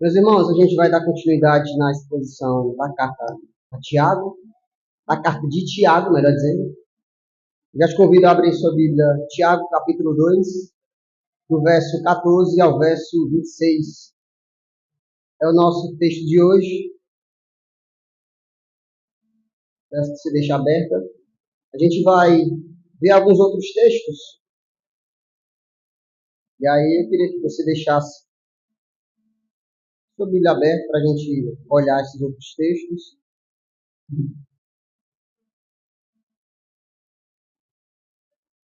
Meus irmãos, a gente vai dar continuidade na exposição da carta a Tiago, da carta de Tiago, melhor dizendo. Já te convido a abrir sua Bíblia, Tiago, capítulo 2, do verso 14 ao verso 26. É o nosso texto de hoje. Peço que você deixe aberta. A gente vai ver alguns outros textos. E aí eu queria que você deixasse sua Bíblia aberta para a gente olhar esses outros textos.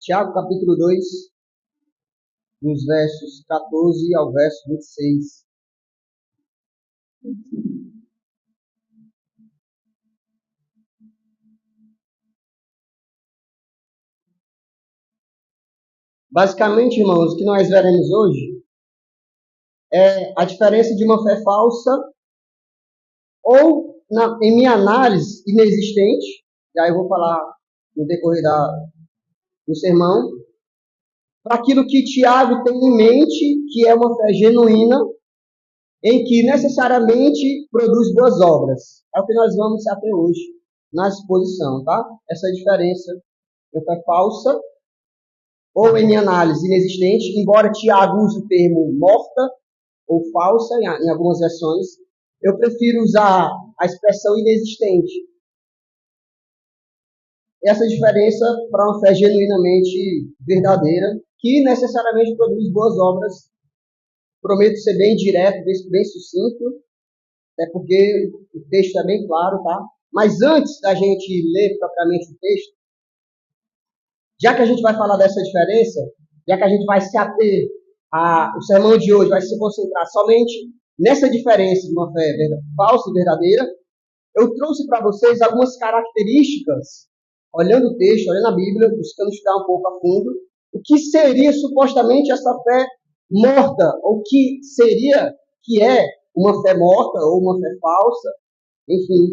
Tiago, capítulo 2, dos versos 14 ao verso 26. Basicamente, irmãos, o que nós veremos hoje é a diferença de uma fé falsa ou, em minha análise, inexistente. E aí eu vou falar no decorrer do sermão, para aquilo que Tiago tem em mente, que é uma fé genuína, em que necessariamente produz boas obras. É o que nós vamos até hoje na exposição, tá? Essa é a diferença de fé falsa ou, em minha análise, inexistente, embora Tiago use o termo morta ou falsa em algumas versões, eu prefiro usar a expressão inexistente. Essa diferença para uma fé genuinamente verdadeira, que necessariamente produz boas obras. Prometo ser bem direto, bem sucinto, até porque o texto é bem claro, tá? Mas antes da gente ler propriamente o texto, já que a gente vai falar dessa diferença, já que a gente vai se ater o sermão de hoje vai se concentrar somente nessa diferença de uma fé falsa e verdadeira, eu trouxe para vocês algumas características, olhando o texto, olhando a Bíblia, buscando estudar um pouco a fundo, o que seria supostamente essa fé morta, ou que é uma fé morta, ou uma fé falsa, enfim,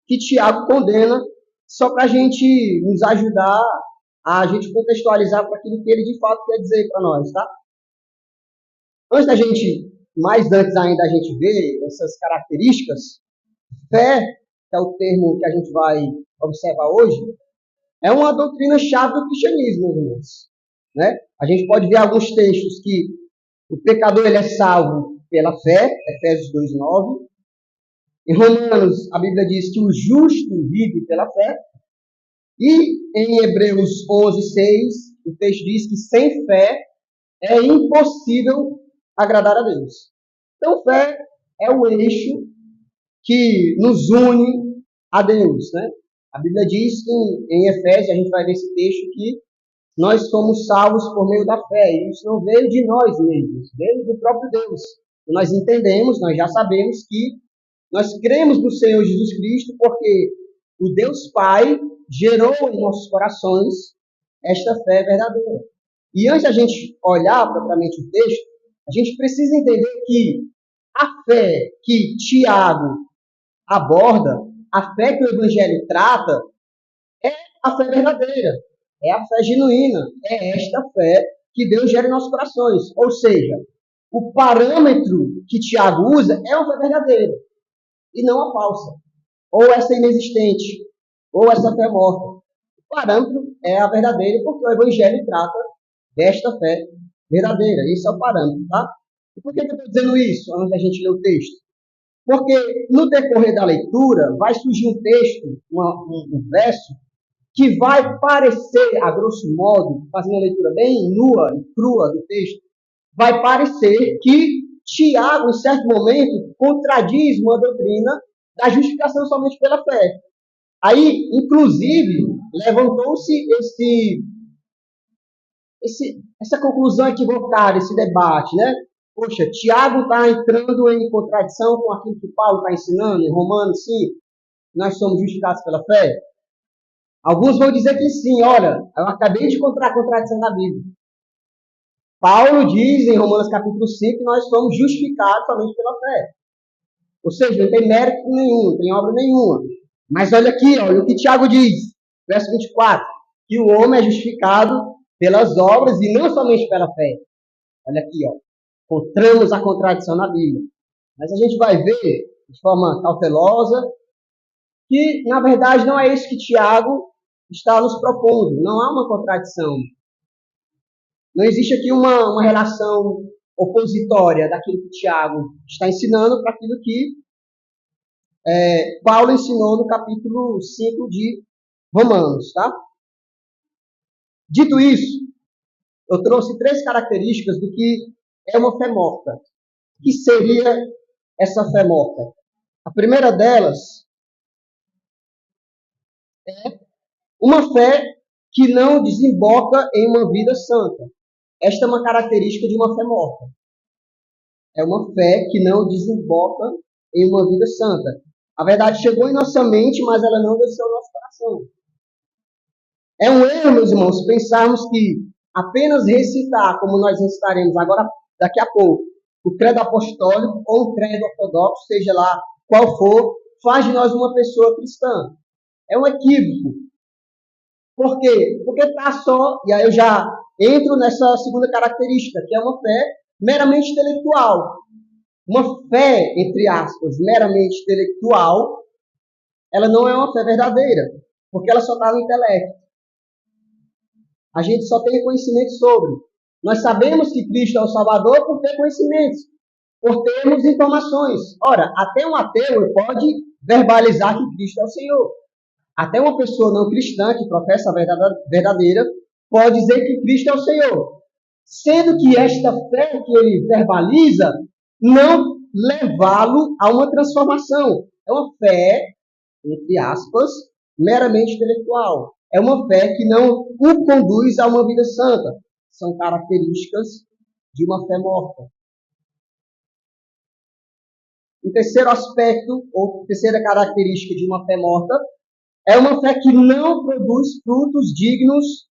que Tiago condena, só para a gente nos ajudar a gente contextualizar para aquilo que ele de fato quer dizer para nós, tá? Mais antes ainda da gente ver essas características, fé, que é o termo que a gente vai observar hoje, é uma doutrina-chave do cristianismo, irmãos. Né? A gente pode ver alguns textos que o pecador ele é salvo pela fé, Efésios 2:9. Em Romanos, a Bíblia diz que o justo vive pela fé. E em Hebreus 11:6, o texto diz que sem fé é impossível agradar a Deus. Então, fé é o eixo que nos une a Deus, né? A Bíblia diz que em Efésios, a gente vai ver esse texto, que nós somos salvos por meio da fé. E isso não veio de nós mesmos, veio do próprio Deus. Nós entendemos, nós já sabemos que nós cremos no Senhor Jesus Cristo porque o Deus Pai gerou em nossos corações esta fé verdadeira. E antes da gente olhar propriamente o texto, a gente precisa entender que a fé que Tiago aborda, a fé que o Evangelho trata, é a fé verdadeira, é a fé genuína, é esta fé que Deus gera em nossos corações. Ou seja, o parâmetro que Tiago usa é uma fé verdadeira, e não a falsa, ou essa inexistente, ou essa fé morta. O parâmetro é a verdadeira, porque o Evangelho trata desta fé verdadeira. Esse é o parâmetro, tá? E por que eu estou dizendo isso, antes da gente ler o texto? Porque no decorrer da leitura vai surgir um texto, um verso, que vai parecer, a grosso modo, fazendo uma leitura bem nua e crua do texto, vai parecer que Tiago, em certo momento, contradiz uma doutrina da justificação somente pela fé. Aí, inclusive, levantou-se essa conclusão equivocada, esse debate, né? Poxa, Tiago está entrando em contradição com aquilo que Paulo está ensinando em Romanos 5, nós somos justificados pela fé. Alguns vão dizer que sim, olha, eu acabei de encontrar a contradição da Bíblia. Paulo diz em Romanos capítulo 5 que nós somos justificados somente pela fé. Ou seja, não tem mérito nenhum, não tem obra nenhuma. Mas olha aqui, olha o que Tiago diz, verso 24, que o homem é justificado pelas obras e não somente pela fé. Olha aqui, ó. Encontramos a contradição na Bíblia. Mas a gente vai ver, de forma cautelosa, que, na verdade, não é isso que Tiago está nos propondo. Não há uma contradição. Não existe aqui uma relação opositória daquilo que Tiago está ensinando para aquilo que Paulo ensinou no capítulo 5 de Romanos, tá? Dito isso, eu trouxe 3 características do que é uma fé morta. O que seria essa fé morta? A primeira delas é uma fé que não desemboca em uma vida santa. Esta é uma característica de uma fé morta. É uma fé que não desemboca em uma vida santa. A verdade chegou em nossa mente, mas ela não desceu ao nosso coração. É um erro, meus irmãos, pensarmos que apenas recitar, como nós recitaremos agora, daqui a pouco, o credo apostólico ou o credo ortodoxo, seja lá qual for, faz de nós uma pessoa cristã. É um equívoco. Por quê? Porque está só, e aí eu já entro nessa segunda característica, que é uma fé meramente intelectual. Uma fé, entre aspas, meramente intelectual, ela não é uma fé verdadeira, porque ela só está no intelecto. A gente só tem conhecimento sobre. Nós sabemos que Cristo é o Salvador por ter conhecimentos, por termos informações. Ora, até um ateu pode verbalizar que Cristo é o Senhor. Até uma pessoa não cristã que professa a verdadeira pode dizer que Cristo é o Senhor. Sendo que esta fé que ele verbaliza não levá-lo a uma transformação. É uma fé, entre aspas, meramente intelectual. É uma fé que não o conduz a uma vida santa. São características de uma fé morta. O terceiro aspecto, ou terceira característica de uma fé morta, é uma fé que não produz frutos dignos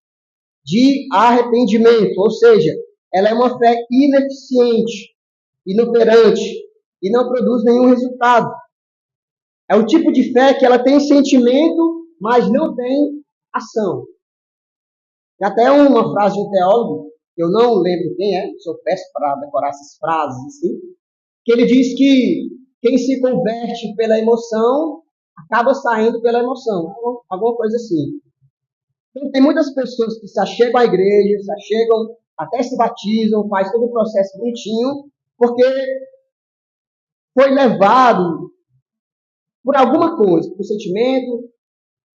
de arrependimento. Ou seja, ela é uma fé ineficiente, inoperante, e não produz nenhum resultado. É o tipo de fé que ela tem sentimento, mas não tem ação. Tem até uma frase de um teólogo, que eu não lembro quem é, sou péssimo para decorar essas frases assim, que ele diz que quem se converte pela emoção acaba saindo pela emoção. Alguma coisa assim. Então, tem muitas pessoas que se achegam à igreja, se achegam, até se batizam, faz todo o processo bonitinho, porque foi levado por alguma coisa, por sentimento,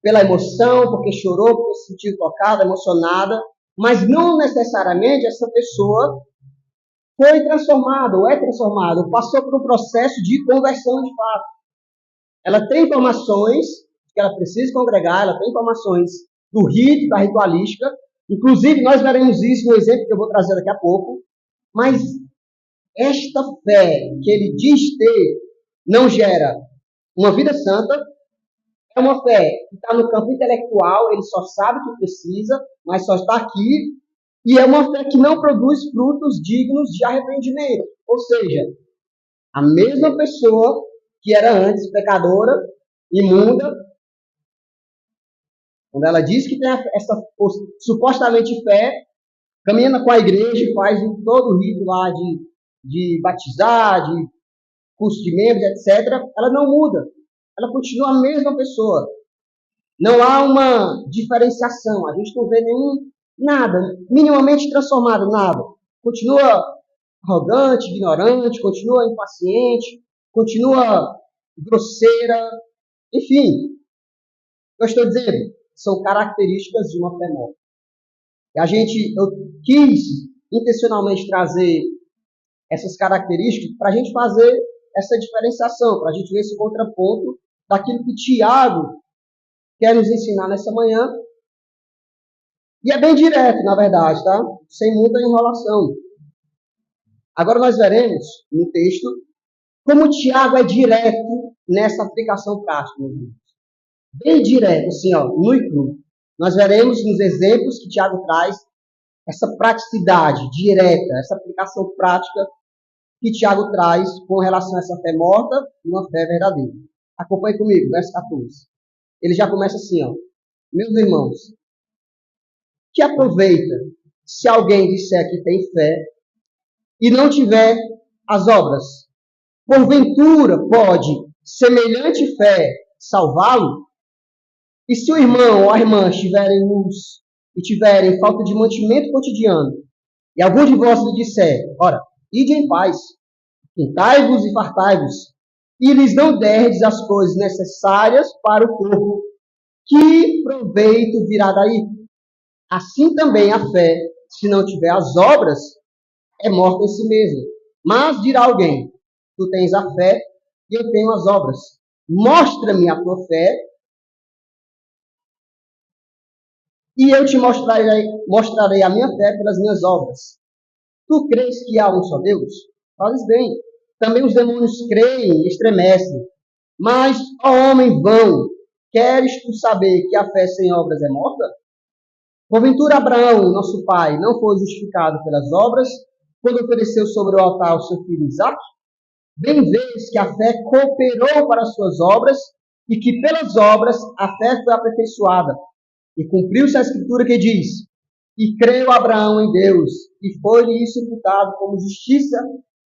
pela emoção, porque chorou, porque se sentiu tocada, emocionada, mas não necessariamente essa pessoa foi transformada, ou é transformada, ou passou por um processo de conversão de fato. Ela tem informações que ela precisa congregar, ela tem informações do rito, da ritualística, inclusive nós veremos isso no exemplo que eu vou trazer daqui a pouco, mas esta fé que ele diz ter não gera uma vida santa, é uma fé que está no campo intelectual, ele só sabe o que precisa, mas só está aqui, e é uma fé que não produz frutos dignos de arrependimento. Ou seja, a mesma pessoa que era antes pecadora, imunda, quando ela diz que tem essa supostamente fé, caminha com a igreja, faz todo o rito lá de batizar, de curso de membros, etc., ela não muda. Ela continua a mesma pessoa. Não há uma diferenciação. A gente não vê nada, minimamente transformado, nada. Continua arrogante, ignorante, continua impaciente, continua grosseira, enfim. Eu estou dizendo, são características de uma fé morta. Eu quis intencionalmente trazer essas características para a gente fazer essa diferenciação, para a gente ver esse contraponto daquilo que Tiago quer nos ensinar nessa manhã. E é bem direto, na verdade, tá? Sem muita enrolação. Agora nós veremos no texto como Tiago é direto nessa aplicação prática. Bem direto, assim, ó, no e cru. Nós veremos nos exemplos que Tiago traz essa praticidade direta, essa aplicação prática que Tiago traz com relação a essa fé morta e uma fé verdadeira. Acompanhe comigo, verso 14. Ele já começa assim, ó. Meus irmãos, que aproveita se alguém disser que tem fé e não tiver as obras? Porventura pode semelhante fé salvá-lo? E se o irmão ou a irmã estiverem nus e tiverem falta de mantimento cotidiano, e algum de vós lhe disser, ora, ide em paz, quintai-vos e fartai-vos, e lhes não derdes as coisas necessárias para o corpo, que proveito virá daí? Assim também a fé, se não tiver as obras, é morta em si mesma. Mas dirá alguém, tu tens a fé e eu tenho as obras. Mostra-me a tua fé e eu te mostrarei a minha fé pelas minhas obras. Tu crês que há um só Deus? Fazes bem. Também os demônios creem e estremecem. Mas, ó homem vão, queres tu saber que a fé sem obras é morta? Porventura Abraão, nosso pai, não foi justificado pelas obras, quando ofereceu sobre o altar o seu filho Isaque? Bem vês que a fé cooperou para as suas obras, e que pelas obras a fé foi aperfeiçoada. E cumpriu-se a escritura que diz, e creu Abraão em Deus, e foi-lhe isso imputado como justiça,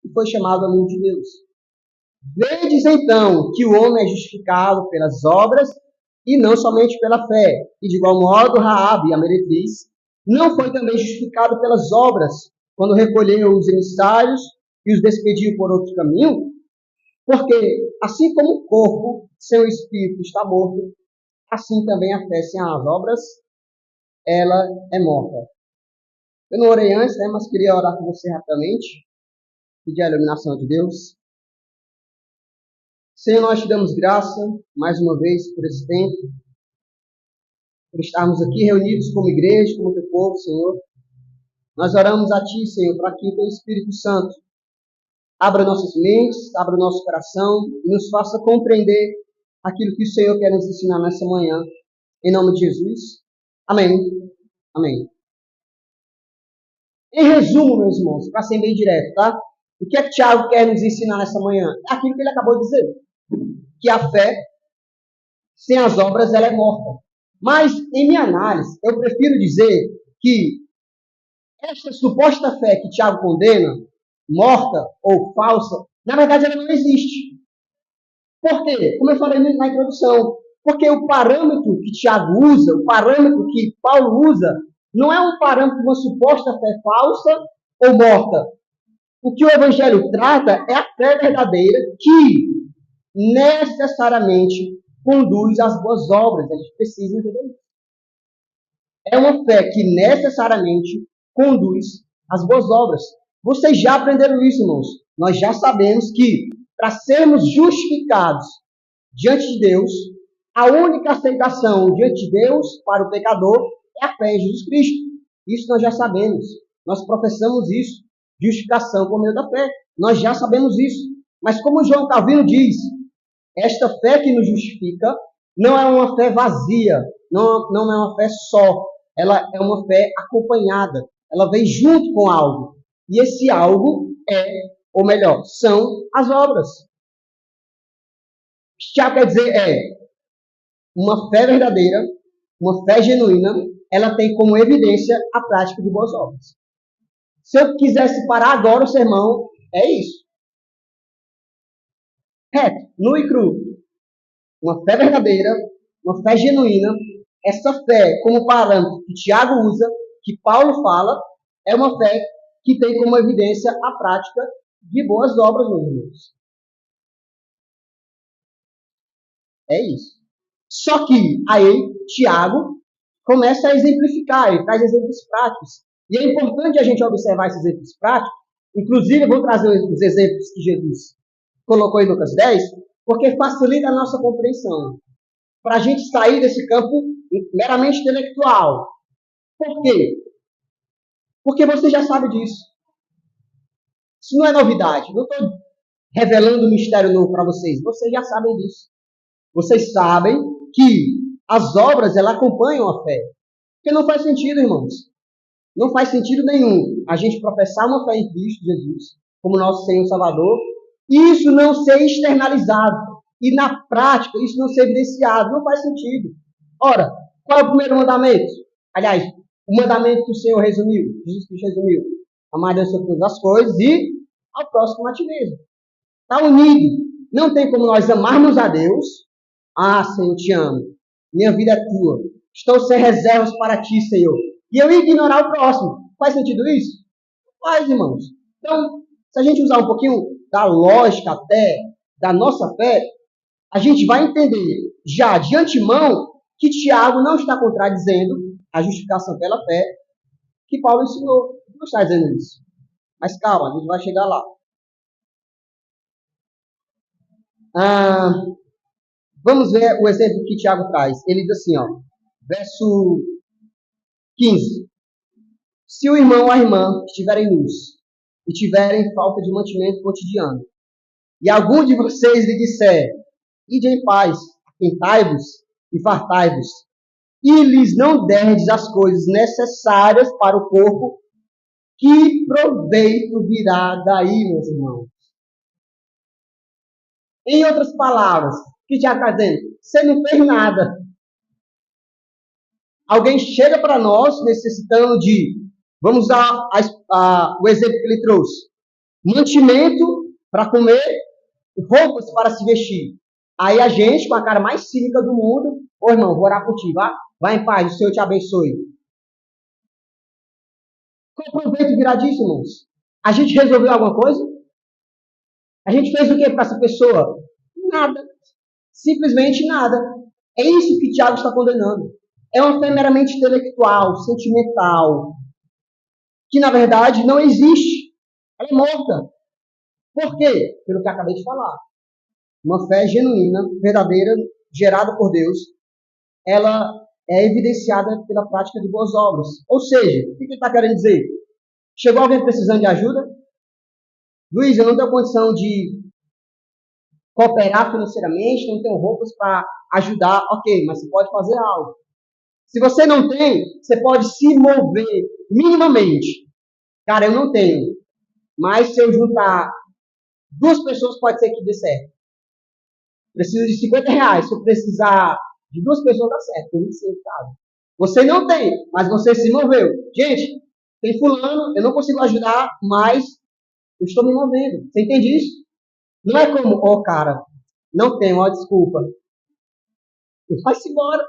e foi chamado amigo de Deus. Vedes então que o homem é justificado pelas obras, e não somente pela fé. E de igual modo, Raabe, a meretriz, não foi também justificado pelas obras, quando recolheu os emissários e os despediu por outro caminho? Porque, assim como o corpo sem o espírito está morto, assim também a fé sem as obras, ela é morta. Eu não orei antes, né, mas queria orar com você rapidamente, pedir a iluminação de Deus. Senhor, nós te damos graça, mais uma vez, por esse tempo, por estarmos aqui reunidos como igreja, como teu povo, Senhor. Nós oramos a Ti, Senhor, para que o Teu Espírito Santo abra nossas mentes, abra o nosso coração e nos faça compreender aquilo que o Senhor quer nos ensinar nessa manhã. Em nome de Jesus. Amém. Amém. Em resumo, meus irmãos, para ser bem direto, tá? O que é que Tiago quer nos ensinar nessa manhã? É aquilo que ele acabou de dizer. Que a fé, sem as obras, ela é morta. Mas, em minha análise, eu prefiro dizer que esta suposta fé que Tiago condena, morta ou falsa, na verdade ela não existe. Por quê? Como eu falei na introdução, porque o parâmetro que Tiago usa, o parâmetro que Paulo usa, não é um parâmetro de uma suposta fé falsa ou morta. O que o Evangelho trata é a fé verdadeira que necessariamente conduz às boas obras. A gente precisa entender isso. É uma fé que necessariamente conduz às boas obras. Vocês já aprenderam isso, irmãos. Nós já sabemos que, para sermos justificados diante de Deus, a única aceitação diante de Deus para o pecador é a fé em Jesus Cristo. Isso nós já sabemos. Nós professamos isso. Justificação por meio da fé. Nós já sabemos isso. Mas como João Calvino diz, esta fé que nos justifica não é uma fé vazia, não é uma fé só. Ela é uma fé acompanhada. Ela vem junto com algo. E esse algo ou melhor, são as obras. O que Tiago quer dizer uma fé verdadeira, uma fé genuína, ela tem como evidência a prática de boas obras. Se eu quisesse parar agora o sermão, é isso. Reto, nu e cru. Uma fé verdadeira, uma fé genuína, essa fé como parâmetro que Tiago usa, que Paulo fala, é uma fé que tem como evidência a prática de boas obras, meus irmãos. É isso. Só que aí Tiago começa a exemplificar, ele traz exemplos práticos. E é importante a gente observar esses exemplos práticos. Inclusive, eu vou trazer os exemplos que Jesus colocou em Lucas 10, porque facilita a nossa compreensão. Para a gente sair desse campo meramente intelectual. Por quê? Porque você já sabe disso. Isso não é novidade. Não estou revelando um mistério novo para vocês. Vocês já sabem disso. Vocês sabem que as obras, elas acompanham a fé. Porque não faz sentido, irmãos. Não faz sentido nenhum a gente professar uma fé em Cristo Jesus, como nosso Senhor e Salvador, e isso não ser externalizado. E na prática, isso não ser evidenciado. Não faz sentido. Ora, qual é o primeiro mandamento? Aliás, o mandamento que o Senhor resumiu, Jesus Cristo resumiu. Amar Deus sobre todas as coisas e ao próximo a ti mesmo. Está unido. Não tem como nós amarmos a Deus. Ah, Senhor, eu te amo. Minha vida é tua. Estou sem reservas para ti, Senhor. E eu ignorar o próximo. Faz sentido isso? Faz, irmãos. Então, se a gente usar um pouquinho da lógica até da nossa fé, a gente vai entender já de antemão que Tiago não está contradizendo a justificação pela fé que Paulo ensinou. Não está dizendo isso. Mas calma, a gente vai chegar lá. Ah, vamos ver o exemplo que Tiago traz. Ele diz assim, ó, verso 15. Se o irmão ou a irmã estiverem nus e tiverem falta de mantimento cotidiano, e algum de vocês lhe disser, ide em paz, aquentai-vos e fartai-vos, e lhes não derdes as coisas necessárias para o corpo, que proveito virá daí, meus irmãos? Em outras palavras, o que Tiago está dizendo? Você não fez nada. Alguém chega para nós necessitando de, vamos usar o exemplo que ele trouxe, mantimento para comer, roupas para se vestir. Aí a gente, com a cara mais cínica do mundo, ô irmão, vou orar por ti, vai em paz, o Senhor te abençoe. Qual o proveito virá disso, irmãos? A gente resolveu alguma coisa? A gente fez o que para essa pessoa? Nada. Simplesmente nada. É isso que Tiago está condenando. É uma fé meramente intelectual, sentimental, que na verdade não existe. Ela é morta. Por quê? Pelo que acabei de falar. Uma fé genuína, verdadeira, gerada por Deus, ela é evidenciada pela prática de boas obras. Ou seja, o que ele está querendo dizer? Chegou alguém precisando de ajuda? Luiz, eu não tenho condição de cooperar financeiramente, não tenho roupas para ajudar. Ok, mas você pode fazer algo. Se você não tem, você pode se mover minimamente. Cara, eu não tenho. Mas se eu juntar 2 pessoas, pode ser que dê certo. Preciso de R$ 50. Se eu precisar de 2 pessoas, dá certo. Tem 25, tá? Você não tem, mas você se moveu. Gente, tem fulano, eu não consigo ajudar, mas eu estou me movendo. Você entende isso? Não é como, cara, não tenho, desculpa. Vai-se embora.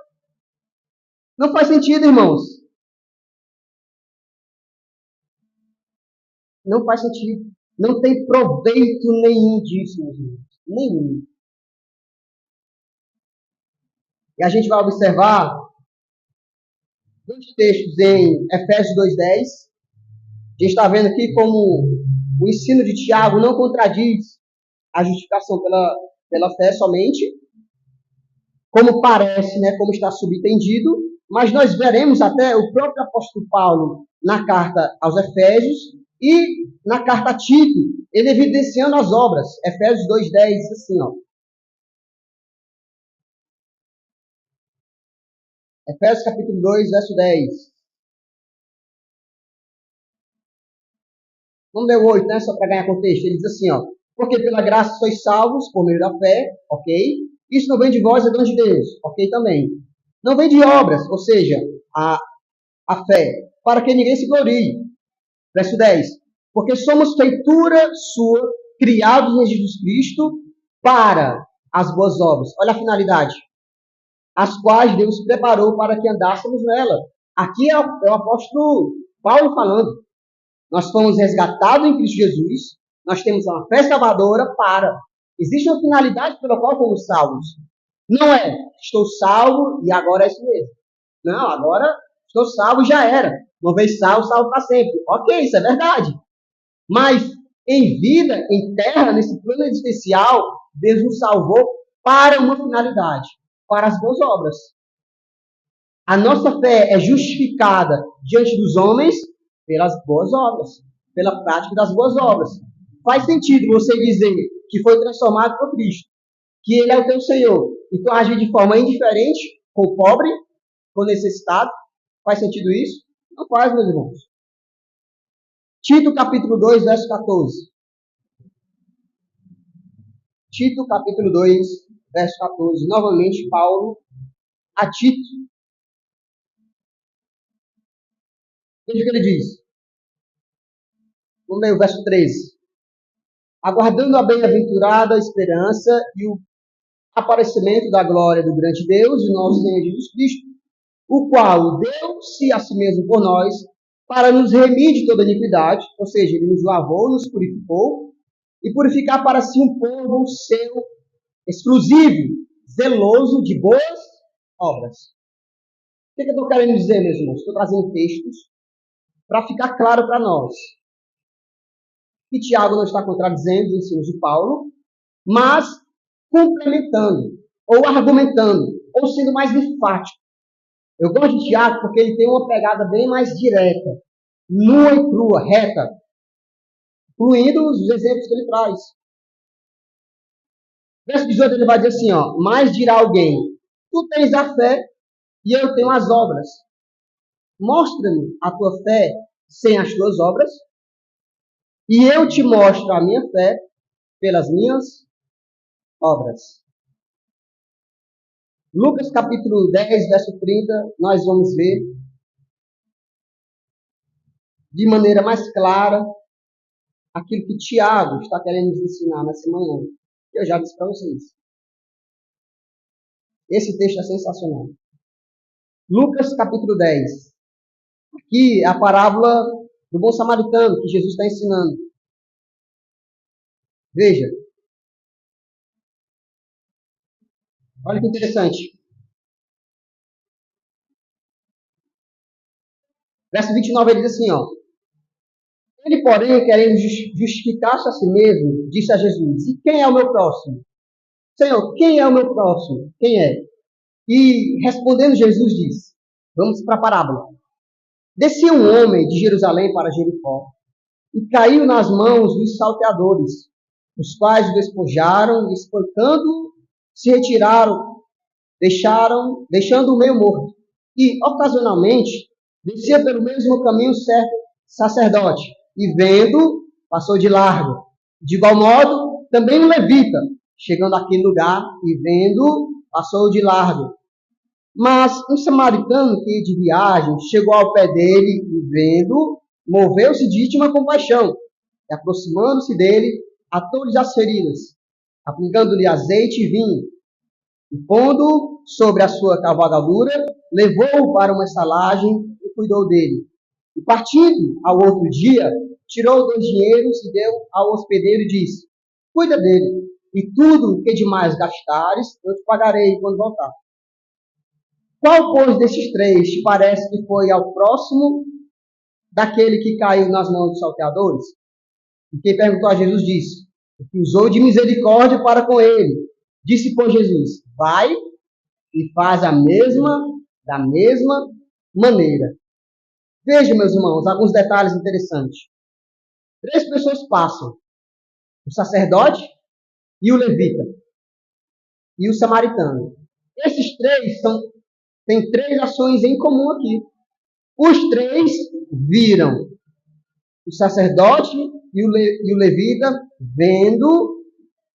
Não faz sentido, irmãos. Não faz sentido. Não tem proveito nenhum disso, meus irmãos. Nenhum. E a gente vai observar 2 textos em Efésios 2:10. A gente está vendo aqui como o ensino de Tiago não contradiz a justificação pela fé somente, como parece, né, como está subentendido, mas nós veremos até o próprio apóstolo Paulo na carta aos Efésios e na carta a Tito, ele evidenciando as obras. Efésios 2:10 diz assim, ó. Efésios capítulo 2, verso 10. Vamos ler o 8, né? Só para ganhar contexto. Ele diz assim, ó. Porque pela graça sois salvos por meio da fé, ok? Isso não vem de vós, é dom de Deus, ok também. Não vem de obras, ou seja, a fé, para que ninguém se glorie. Verso 10. Porque somos feitura sua, criados em Jesus Cristo, para as boas obras. Olha a finalidade. As quais Deus preparou para que andássemos nela. Aqui é o apóstolo Paulo falando. Nós fomos resgatados em Cristo Jesus. Nós temos uma fé salvadora para. Existe uma finalidade pela qual fomos salvos. Não é, estou salvo e agora é isso mesmo. Não, agora estou salvo e já era. Uma vez salvo, salvo para sempre. Ok, isso é verdade. Mas em vida, em terra, nesse plano existencial, Deus nos salvou para uma finalidade, para as boas obras. A nossa fé é justificada diante dos homens pelas boas obras, pela prática das boas obras. Faz sentido você dizer que foi transformado por Cristo, que Ele é o teu Senhor, e tu agir de forma indiferente com o pobre, com o necessitado? Faz sentido isso? Não faz, meus irmãos. Tito capítulo 2, verso 14. Tito capítulo 2, verso 14. Novamente, Paulo a Tito. Veja o que ele diz. Vamos ler o verso 13. aguardando a bem-aventurada esperança e o aparecimento da glória do grande Deus e nosso Senhor Jesus Cristo, o qual deu-se a si mesmo por nós, para nos remir de toda iniquidade, ou seja, ele nos lavou, nos purificou, e purificar para si um povo seu, exclusivo, zeloso de boas obras. O que eu estou querendo dizer, meus irmãos? Estou trazendo textos para ficar claro para nós que Tiago não está contradizendo os ensinos de Paulo, mas complementando, ou argumentando, ou sendo mais enfático. Eu gosto de Tiago porque ele tem uma pegada bem mais direta, nua e crua, reta, incluindo os exemplos que ele traz. Verso 18 ele vai dizer assim, ó, mas dirá alguém, tu tens a fé e eu tenho as obras. Mostra-me a tua fé sem as tuas obras, e eu te mostro a minha fé pelas minhas obras. Lucas capítulo 10, verso 30, nós vamos ver de maneira mais clara aquilo que Tiago está querendo nos ensinar nessa manhã. Eu já disse para vocês. Esse texto é sensacional. Lucas capítulo 10. Aqui é a parábola do bom samaritano que Jesus está ensinando. Veja. Olha que interessante. Verso 29 ele diz assim, ó. Ele, porém, querendo justificar-se a si mesmo, disse a Jesus, e quem é o meu próximo? Senhor, quem é o meu próximo? Quem é? E respondendo Jesus disse, vamos para a parábola. Descia um homem de Jerusalém para Jericó e caiu nas mãos dos salteadores, os quais o despojaram e, espancando, se retiraram, deixando-o meio morto. E, ocasionalmente, descia pelo mesmo caminho certo sacerdote, e vendo, passou de largo. De igual modo, também um levita, chegando àquele lugar e vendo, passou de largo. Mas um samaritano que ia de viagem chegou ao pé dele e vendo, moveu-se de íntima compaixão, e aproximando-se dele, atou-lhe as feridas, aplicando-lhe azeite e vinho, e pondo sobre a sua cavalgadura, levou-o para uma estalagem e cuidou dele. E partindo ao outro dia, tirou 2 dinheiros e deu ao hospedeiro e disse, cuida dele, e tudo o que demais gastares, eu te pagarei quando voltar. Qual, pois, desses 3 te parece que foi ao próximo daquele que caiu nas mãos dos salteadores? E quem perguntou a Jesus disse, o que usou de misericórdia para com ele. Disse, pois, Jesus, vai e faz da mesma maneira. Veja, meus irmãos, alguns detalhes interessantes. 3 pessoas passam. O sacerdote e o levita. E o samaritano. Esses 3 têm 3 ações em comum aqui. Os 3 viram o sacerdote e o levita vendo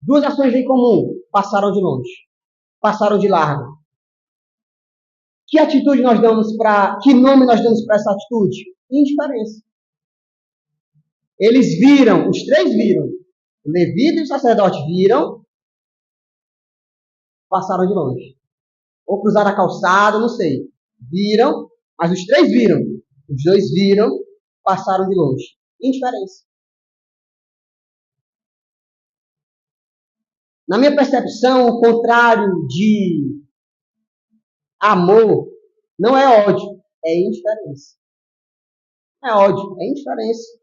2 ações em comum. Passaram de longe. Passaram de largo. Que atitude nós damos para... Que nome nós damos para essa atitude? Indiferença. Eles viram, os 3 viram. O levita e o sacerdote viram, passaram de longe. Ou cruzaram a calçada, não sei. Viram, mas os 3 viram. Os 2 viram, passaram de longe. Indiferença. Na minha percepção, o contrário de amor não é ódio, é indiferença. Não é ódio, é indiferença.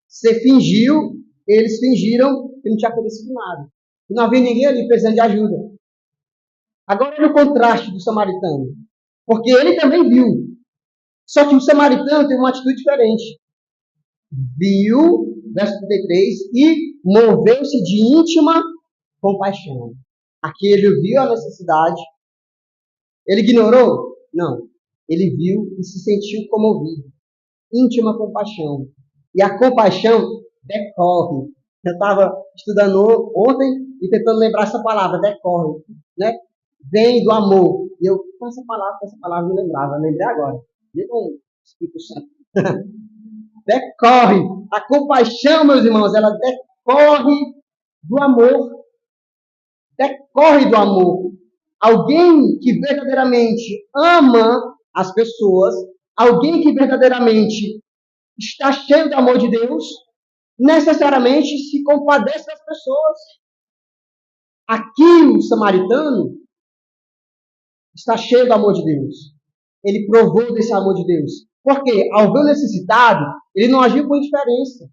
Você fingiu, eles fingiram que não tinha acontecido nada. Que não havia ninguém ali precisando de ajuda. Agora olha o contraste do samaritano. Porque ele também viu. Só que o samaritano teve uma atitude diferente. Viu, verso 33, e moveu-se de íntima compaixão. Aqui ele viu a necessidade. Ele ignorou? Não. Ele viu e se sentiu comovido. Íntima compaixão. E a compaixão decorre. Eu estava estudando ontem e tentando lembrar essa palavra, decorre. Né? Vem do amor. E eu, com essa palavra, me lembrava. Eu lembrei agora. E com o Espírito Santo. Decorre. A compaixão, meus irmãos, ela decorre do amor. Decorre do amor. Alguém que verdadeiramente ama as pessoas, alguém que verdadeiramente está cheio do amor de Deus, necessariamente se compadece das pessoas. Aqui o samaritano está cheio do amor de Deus. Ele provou desse amor de Deus. Porque, ao ver o necessitado, ele não agiu com indiferença.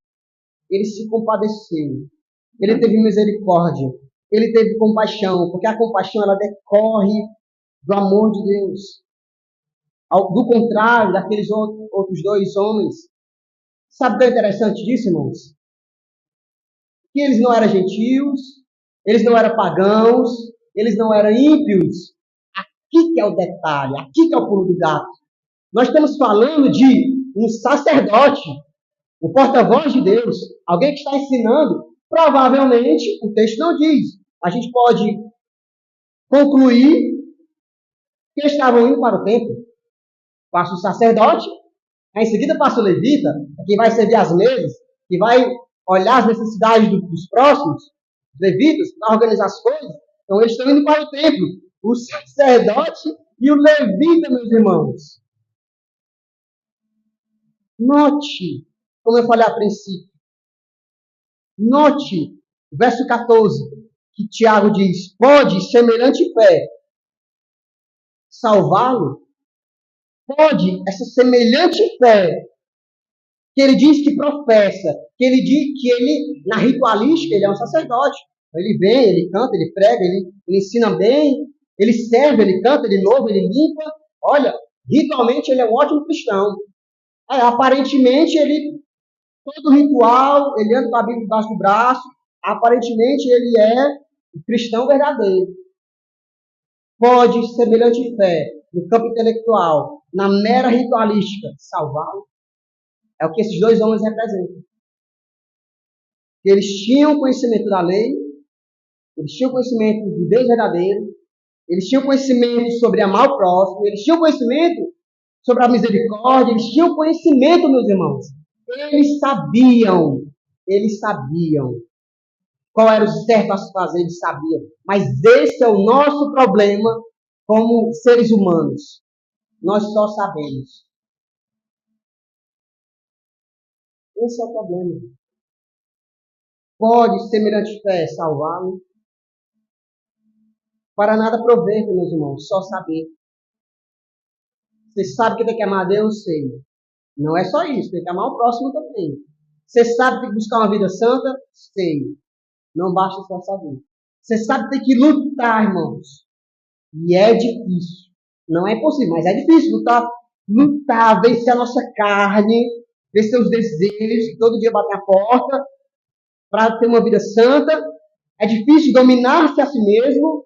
Ele se compadeceu. Ele teve misericórdia. Ele teve compaixão. Porque a compaixão, ela decorre do amor de Deus. Do contrário daqueles outros dois homens. Sabe o que é interessante disso, irmãos? Que eles não eram gentios, eles não eram pagãos, eles não eram ímpios. Aqui que é o detalhe, aqui que é o pulo do gato. Nós estamos falando de um sacerdote, o porta-voz de Deus, alguém que está ensinando. Provavelmente, o texto não diz. A gente pode concluir que estavam indo para o templo. Passa o sacerdote, em seguida passa o levita, que vai servir as mesas, que vai olhar as necessidades dos próximos, os levitas, vai organizar as coisas. Então eles estão indo para o templo. O sacerdote e o levita, meus irmãos. Note, como eu falei a princípio. Note, verso 14, que Tiago diz: pode semelhante fé salvá-lo? Pode essa semelhante fé que ele diz que professa, que ele diz que ele, na ritualística, ele é um sacerdote. Ele vem, ele canta, ele prega, ele ensina bem, ele serve, ele canta, ele louva, ele limpa. Olha, ritualmente ele é um ótimo cristão. Aparentemente, ele, todo ritual, ele anda com a Bíblia debaixo do braço, aparentemente ele é um cristão verdadeiro. Pode semelhante fé, no campo intelectual, na mera ritualística, salvá-lo? É o que esses dois homens representam. Eles tinham conhecimento da lei, eles tinham conhecimento do Deus verdadeiro, eles tinham conhecimento sobre amar o próximo, eles tinham conhecimento sobre a misericórdia, eles tinham conhecimento, meus irmãos. Eles sabiam qual era o certo a se fazer, eles sabiam. Mas esse é o nosso problema como seres humanos. Nós só sabemos. Esse é o problema. Pode semelhante fé salvá-lo? Para nada proveito, meus irmãos, só saber. Você sabe que tem que amar a Deus? Sei. Não é só isso, tem que amar o próximo também. Você sabe que tem que buscar uma vida santa? Sei. Não basta só saber. Você sabe que tem que lutar, irmãos. E é difícil. Não é impossível, mas é difícil lutar. Lutar, vencer a nossa carne, vencer os desejos, que todo dia bater a porta, para ter uma vida santa. É difícil dominar-se a si mesmo.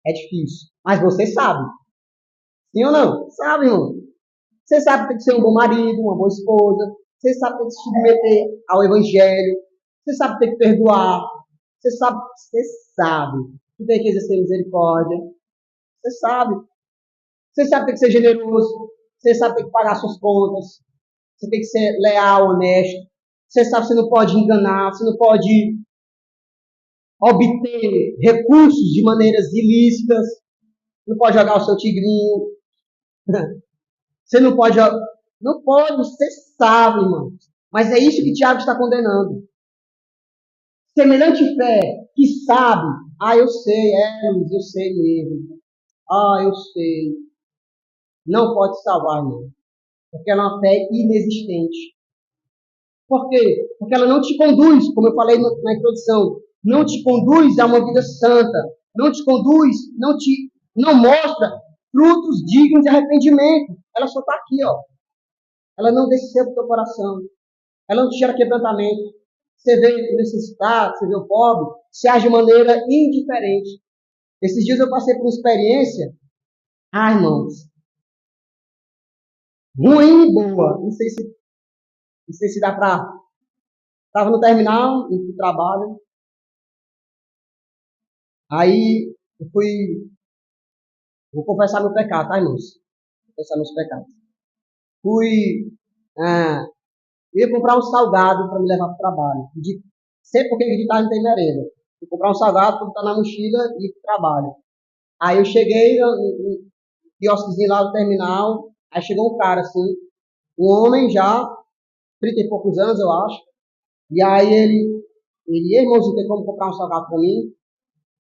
É difícil. Mas você sabe. Sim ou não? Sabe, irmão? Você sabe que tem que ser um bom marido, uma boa esposa. Você sabe que tem que se submeter ao evangelho. Você sabe que tem que perdoar. Você sabe que tem que exercer misericórdia. Você sabe. Você sabe que tem que ser generoso. Você sabe que tem que pagar suas contas. Você tem que ser leal, honesto. Você sabe que você não pode enganar. Você não pode obter recursos de maneiras ilícitas. Não pode jogar o seu tigrinho. Você não pode. Não pode, você sabe, irmão. Mas é isso que Tiago está condenando. Semelhante fé que sabe, eu sei, Luiz, eu sei mesmo. Eu sei. Não pode salvar, não. Porque ela é uma fé inexistente. Por quê? Porque ela não te conduz, como eu falei na introdução, não te conduz a uma vida santa. Não te conduz, não mostra frutos dignos de arrependimento. Ela só está aqui, ó. Ela não desceu para o teu coração. Ela não te gera quebrantamento. Você vê o necessitado, você vê o pobre, você age de maneira indiferente. Esses dias eu passei por uma experiência, irmãos, ruim e boa. Não sei se dá para... Estava no terminal do trabalho. Aí eu fui... Vou confessar meu pecado, tá, irmãos? Vou confessar meus pecados. Fui Eu ia comprar um salgado para me levar para o trabalho. Sei porque de tarde não tem merenda. Fui comprar um salgado para botar na mochila e ir para o trabalho. Aí eu cheguei no quiosquezinho lá do terminal, aí chegou um cara assim, um homem já, 30 e poucos anos, eu acho. E aí irmãozinho, tem como comprar um salgado para mim?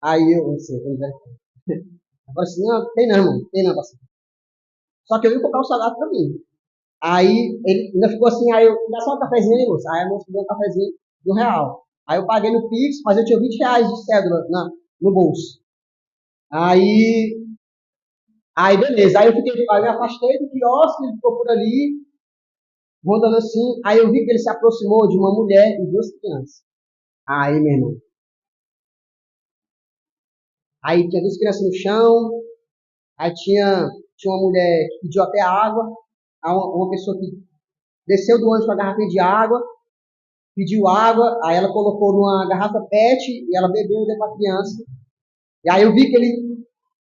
Aí eu, não sei, agora assim, não, tem não, irmão, tem não, parceiro. Só que eu ia comprar um salgado para mim. Aí ele ainda ficou assim, aí eu, dá só um cafezinho aí, moça. Aí a moça deu um cafezinho de R$ 1. Aí eu paguei no Pix, mas eu tinha R$ 20 de cédula no bolso. Aí, aí beleza, aí aí eu me afastei do quiosque, ele ficou por ali, rodando assim, aí eu vi que ele se aproximou de uma mulher e duas crianças. Aí, meu irmão, aí tinha duas crianças no chão, aí tinha uma mulher que pediu até água, uma pessoa que desceu do ônibus com a garrafinha de água, pediu água, aí ela colocou numa garrafa PET e ela bebeu e deu para a criança. E aí eu vi que ele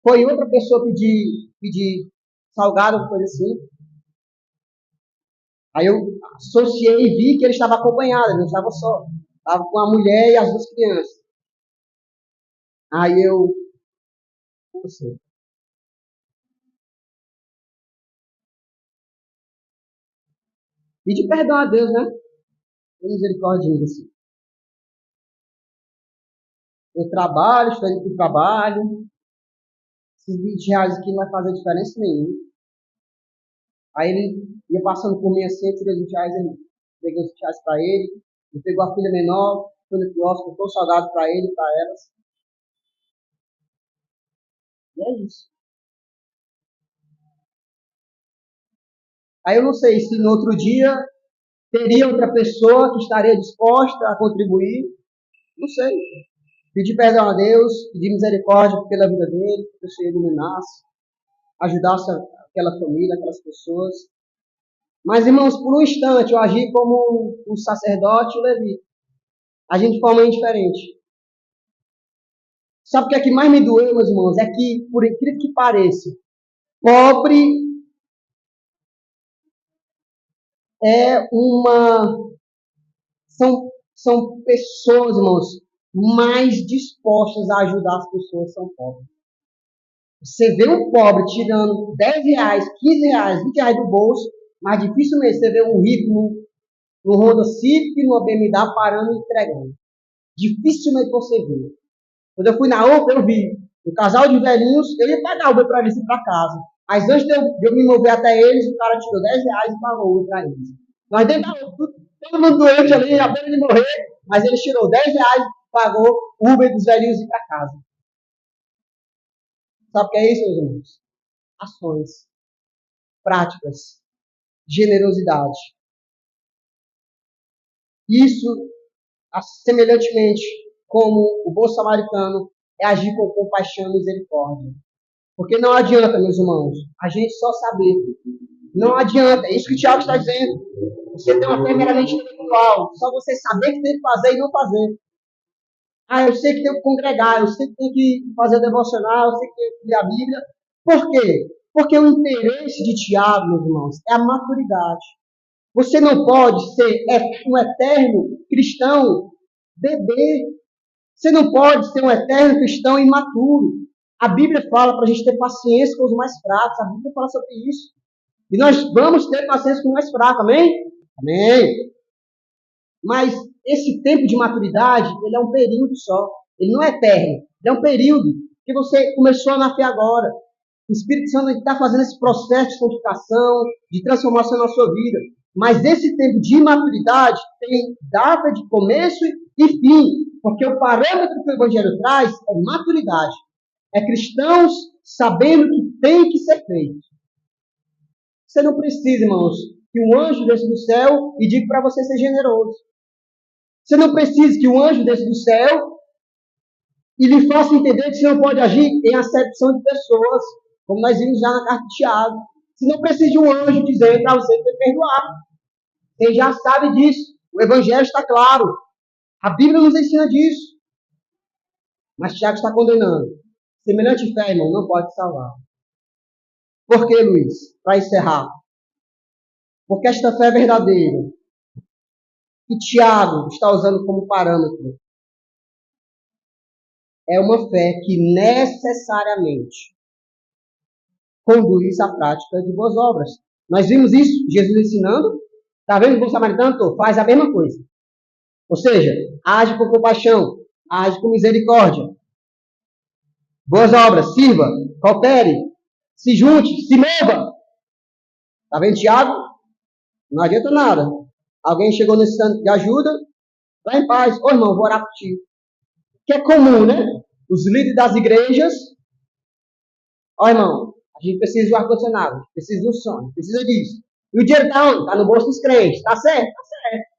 foi outra pessoa pedir salgado, coisa assim. Aí eu associei e vi que ele estava acompanhado, ele não estava só. Estava com a mulher e as duas crianças. Aí eu, você, pedi perdão a Deus, né? Tem misericórdia de mim, assim. Eu trabalho, estou indo para o trabalho. Esses R$ 20 aqui não vai fazer diferença nenhuma. Aí ele ia passando por mim assim, eu tirei R$ 20, ele peguei os R$ 20 para ele. Ele pegou a filha menor, foi no quiosque, comprou um salgado para ele, para elas. E é isso. Aí eu não sei se no outro dia teria outra pessoa que estaria disposta a contribuir. Não sei. Pedir perdão a Deus, pedir misericórdia pela vida dele, que o Senhor iluminasse, ajudasse aquela família, aquelas pessoas. Mas, irmãos, por um instante eu agi como um sacerdote e levita. Agir de forma indiferente. Sabe o que é que mais me doeu, meus irmãos? É que, por incrível que pareça, pobre é uma. São pessoas, irmãos, mais dispostas a ajudar as pessoas que são pobres. Você vê um pobre tirando R$ 10, R$ 15, R$ 20 do bolso, mas dificilmente você vê um rico no Honda Civic, numa BMW, parando e entregando. Dificilmente você vê. Quando eu fui na Uber, eu vi um casal de velhinhos, eu ia pagar o Uber para eles ir para casa. Mas antes de eu me mover até eles, o cara tirou R$ 10 e pagou o Uber para eles. Nós dentro da Uber, todo mundo doente ali, a beira de morrer, mas ele tirou R$ 10 e pagou o Uber dos velhinhos ir para casa. Sabe o que é isso, meus irmãos? Ações, práticas, generosidade. Isso, semelhantemente como o bom samaritano, é agir com compaixão e misericórdia. Porque não adianta, meus irmãos, a gente só saber. Não adianta, é isso que o Tiago está dizendo. Você tem uma fé meramente intelectual, só você saber que tem que fazer e não fazer. Ah, eu sei que tenho que congregar, eu sei que tenho que fazer devocional, eu sei que tenho que ler a Bíblia. Por quê? Porque o interesse de Tiago, meus irmãos, é a maturidade. Você não pode ser um eterno cristão bebê. Você não pode ser um eterno cristão imaturo. A Bíblia fala para a gente ter paciência com os mais fracos. A Bíblia fala sobre isso. E nós vamos ter paciência com os mais fracos, amém? Amém. Mas esse tempo de maturidade, ele é um período só. Ele não é eterno. Ele é um período que você começou na fé agora. O Espírito Santo está fazendo esse processo de santificação, de transformação na sua vida. Mas esse tempo de maturidade tem data de começo e fim. Porque o parâmetro que o Evangelho traz é maturidade. É cristãos sabendo que tem que ser feito. Você não precisa, irmãos, que um anjo desça do céu e diga para você ser generoso. Você não precisa que um anjo desça do céu e lhe faça entender que você não pode agir em acepção de pessoas, como nós vimos já na carta de Tiago. Você não precisa de um anjo dizer para você perdoar. Você já sabe disso. O Evangelho está claro. A Bíblia nos ensina disso. Mas Tiago está condenando. Semelhante fé, irmão, não pode salvar. Por que, Luiz? Para encerrar. Porque esta fé é verdadeira. que Tiago está usando como parâmetro é uma fé que necessariamente conduz à prática de boas obras. Nós vimos isso, Jesus ensinando. Está vendo o bom samaritano? Faz a mesma coisa. Ou seja, age com compaixão, age com misericórdia. Boas obras, sirva, coopere, se junte, se mova. Está vendo, Tiago? Não adianta nada. Alguém chegou necessitando de ajuda, vai em paz. Ô irmão, vou orar por ti. Que é comum, né? Os líderes das igrejas. Ó irmão, a gente precisa de um ar-condicionado, precisa de um som, precisa disso. E o dinheiro está onde? Está no bolso dos crentes. Está certo? Está certo.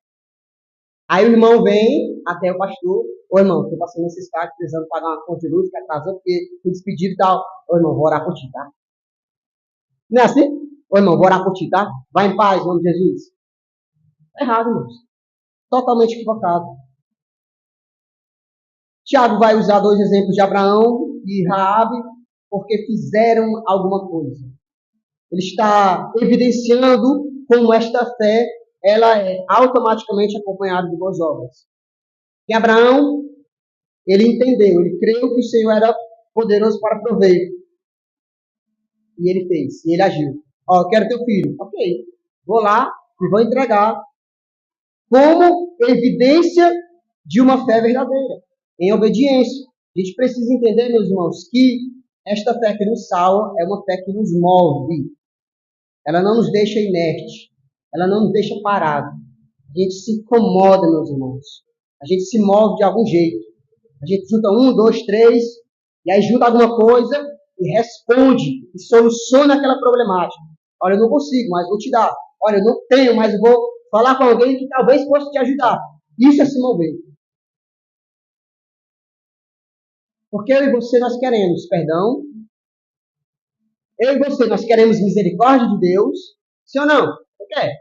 Aí o irmão vem até o pastor. Ô irmão, estou passando necessidade, precisando pagar uma conta de luz, que atrasou, porque fui despedido e tal. Ô irmão, vou orar por ti, tá? Não é assim? Ô irmão, vou orar por ti, tá? Vai em paz, em nome de Jesus. É errado, irmãos. Totalmente equivocado. Tiago vai usar 2 exemplos de Abraão e Raabe, porque fizeram alguma coisa. Ele está evidenciando como esta fé ela é automaticamente acompanhada de boas obras. E Abraão, ele entendeu, ele creu que o Senhor era poderoso para prover. E ele fez, e ele agiu. Ó, eu quero teu filho. Ok, vou lá e vou entregar como evidência de uma fé verdadeira, em obediência. A gente precisa entender, meus irmãos, que esta fé que nos salva é uma fé que nos move. Ela não nos deixa inerte. Ela não nos deixa parados. A gente se incomoda, meus irmãos. A gente se move de algum jeito. A gente junta 1, 2, 3, e aí junta alguma coisa e responde, e soluciona aquela problemática. Olha, eu não consigo, mas vou te dar. Olha, eu não tenho, mas eu vou falar com alguém que talvez possa te ajudar. Isso é se mover. Porque eu e você, nós queremos perdão. Eu e você, nós queremos misericórdia de Deus. Sim ou não? Você quer?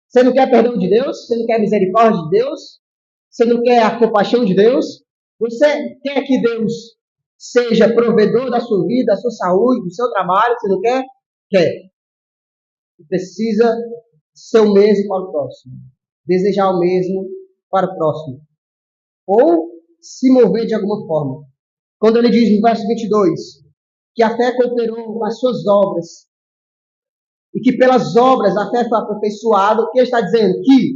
Você não quer perdão de Deus? Você não quer misericórdia de Deus? Você não quer a compaixão de Deus? Você quer que Deus seja provedor da sua vida, da sua saúde, do seu trabalho? Você não quer? Quer. Você precisa ser o mesmo para o próximo. Desejar o mesmo para o próximo. Ou se mover de alguma forma. Quando ele diz no verso 22 que a fé cooperou com as suas obras e que pelas obras a fé foi aperfeiçoada, o que ele está dizendo? Que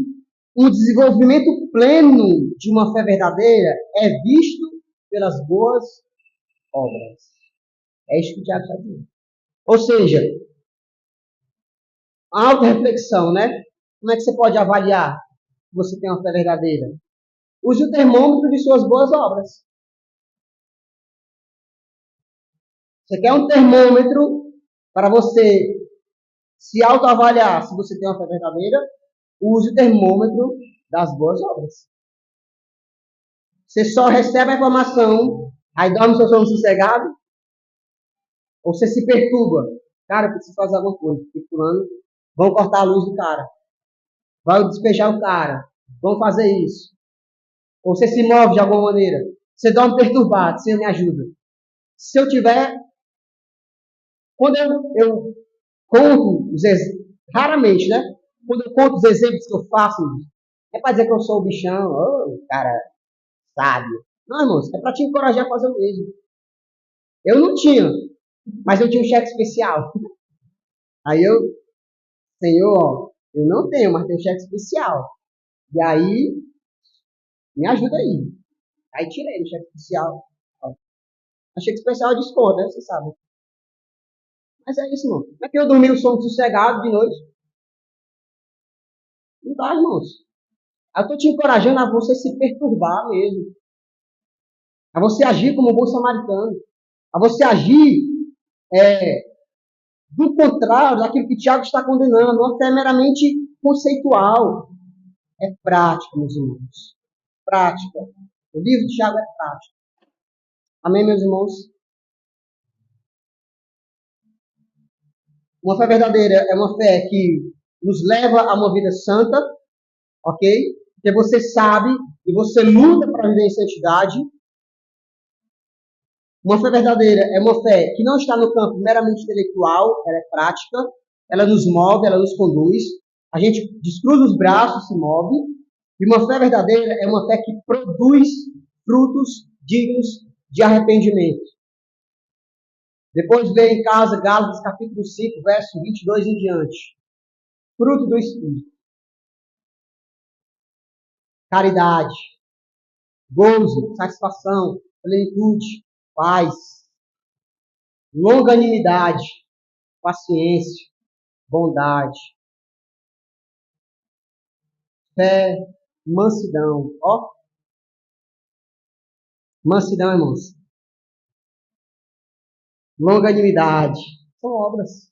o desenvolvimento pleno de uma fé verdadeira é visto pelas boas obras. É isso que o Tiago está dizendo. Ou seja, a auto-reflexão, né? Como é que você pode avaliar que você tem uma fé verdadeira? Use o termômetro de suas boas obras. Você quer um termômetro para você se autoavaliar se você tem uma fé verdadeira? Use o termômetro das boas obras. Você só recebe a informação, aí dorme seu sono sossegado, ou você se perturba. Cara, eu preciso fazer alguma coisa. Porque fulano, vão cortar a luz do cara. Vão despejar o cara. Vão fazer isso. Ou você se move de alguma maneira. Você dorme perturbado, Senhor, me ajuda. Se eu tiver... Quando eu conto os exemplos, raramente, né? Quando eu conto os exemplos que eu faço, é para dizer que eu sou o bichão, cara, sábio. Não, irmãos, é para te encorajar a fazer o mesmo. Eu não tinha, mas eu tinha um cheque especial. Aí eu, Senhor, eu não tenho, mas tenho um cheque especial. E aí, me ajuda aí. Aí tirei o cheque especial. O cheque especial é desconto, né? Você sabe. Mas é isso, irmão. Como é que eu dormi o sono sossegado de noite? Não dá, irmãos. Eu estou te encorajando a você se perturbar mesmo. A você agir como um bom samaritano. A você agir do contrário daquilo que Tiago está condenando. Uma fé meramente conceitual. É prática, meus irmãos. Prática. O livro de Tiago é prático. Amém, meus irmãos? Uma fé verdadeira é uma fé que nos leva a uma vida santa, ok? Porque você sabe e você luta para viver em santidade. Uma fé verdadeira é uma fé que não está no campo meramente intelectual, ela é prática, ela nos move, ela nos conduz. A gente descruza os braços, se move. E uma fé verdadeira é uma fé que produz frutos dignos de arrependimento. Depois lê em casa Gálatas capítulo 5, verso 22 em diante. Fruto do Espírito. Caridade, gozo, satisfação, plenitude, paz, longanimidade, paciência, bondade, fé, mansidão. Ó, mansidão, irmãos. Longanimidade. São obras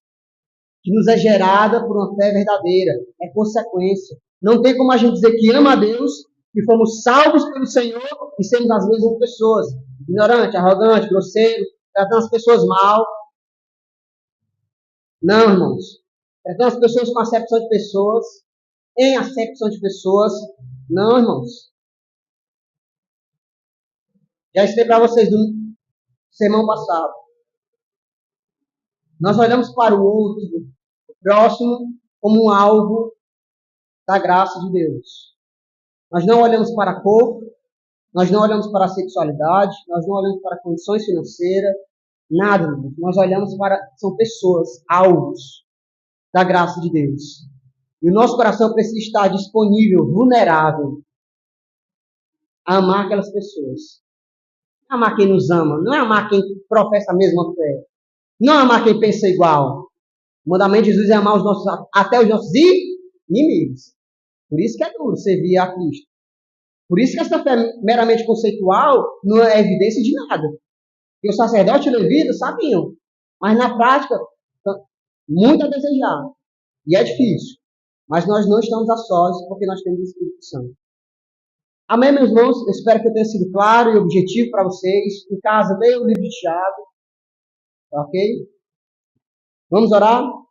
que nos é gerada por uma fé verdadeira. É consequência. Não tem como a gente dizer que ama a Deus, que fomos salvos pelo Senhor e sermos as mesmas pessoas. Ignorante, arrogante, grosseiro, tratando as pessoas mal. Não, irmãos. Tratando as pessoas com acepção de pessoas, em acepção de pessoas. Não, irmãos. Já expliquei para vocês no sermão passado. Nós olhamos para o outro, o próximo, como um alvo da graça de Deus. Nós não olhamos para a cor, nós não olhamos para a sexualidade, nós não olhamos para condições financeiras, nada. Nós olhamos para, são pessoas, alvos da graça de Deus. E o nosso coração precisa estar disponível, vulnerável, a amar aquelas pessoas. Não amar quem nos ama, não é amar quem professa a mesma fé. Não é amar quem pensa igual. O mandamento de Jesus é amar até os nossos inimigos. Por isso que é duro servir a Cristo. Por isso que essa fé meramente conceitual não é evidência de nada. Porque o sacerdote e o levita sabiam. Mas na prática, muito a desejar. E é difícil. Mas nós não estamos a sós porque nós temos o Espírito Santo. Amém, meus irmãos? Eu espero que eu tenha sido claro e objetivo para vocês. Em casa, leia o livro de Tiago. Ok? Vamos orar? O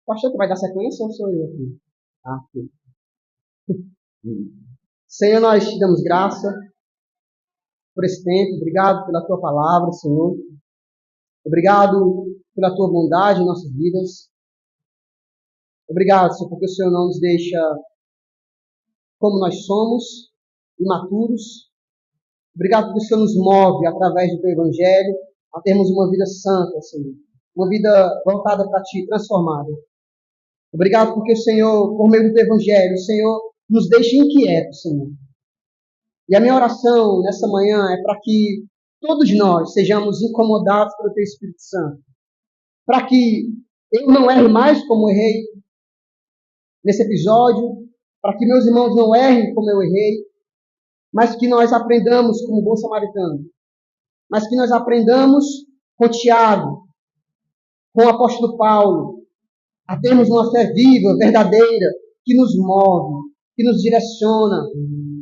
pastor que vai dar sequência ou sou eu aqui? Aqui. Senhor, nós te damos graça por esse tempo. Obrigado pela tua palavra, Senhor. Obrigado pela tua bondade em nossas vidas. Obrigado, Senhor, porque o Senhor não nos deixa como nós somos, imaturos. Obrigado porque o Senhor nos move através do teu evangelho a termos uma vida santa, Senhor. Uma vida voltada para ti, transformada. Obrigado porque o Senhor, por meio do teu evangelho, o Senhor nos deixa inquietos, Senhor. E a minha oração nessa manhã é para que todos nós sejamos incomodados pelo teu Espírito Santo. Para que eu não erre mais como errei nesse episódio. Para que meus irmãos não errem como eu errei. Mas que nós aprendamos como bom samaritano. Mas que nós aprendamos com Tiago, com o apóstolo Paulo, a termos uma fé viva, verdadeira, que nos move, que nos direciona,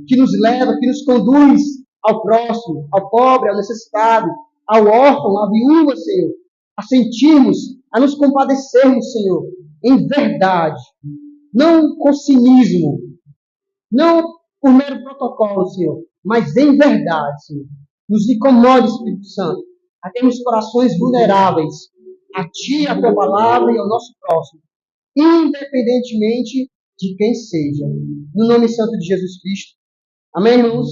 que nos leva, que nos conduz ao próximo, ao pobre, ao necessitado, ao órfão, à viúva, Senhor, a sentirmos, a nos compadecermos, Senhor, em verdade, não com cinismo, não por mero protocolo, Senhor, mas em verdade, Senhor. Nos incomode, Espírito Santo, a termos corações vulneráveis a Ti, a Tua palavra e ao nosso próximo, independentemente de quem seja. No nome santo de Jesus Cristo. Amém, irmãos?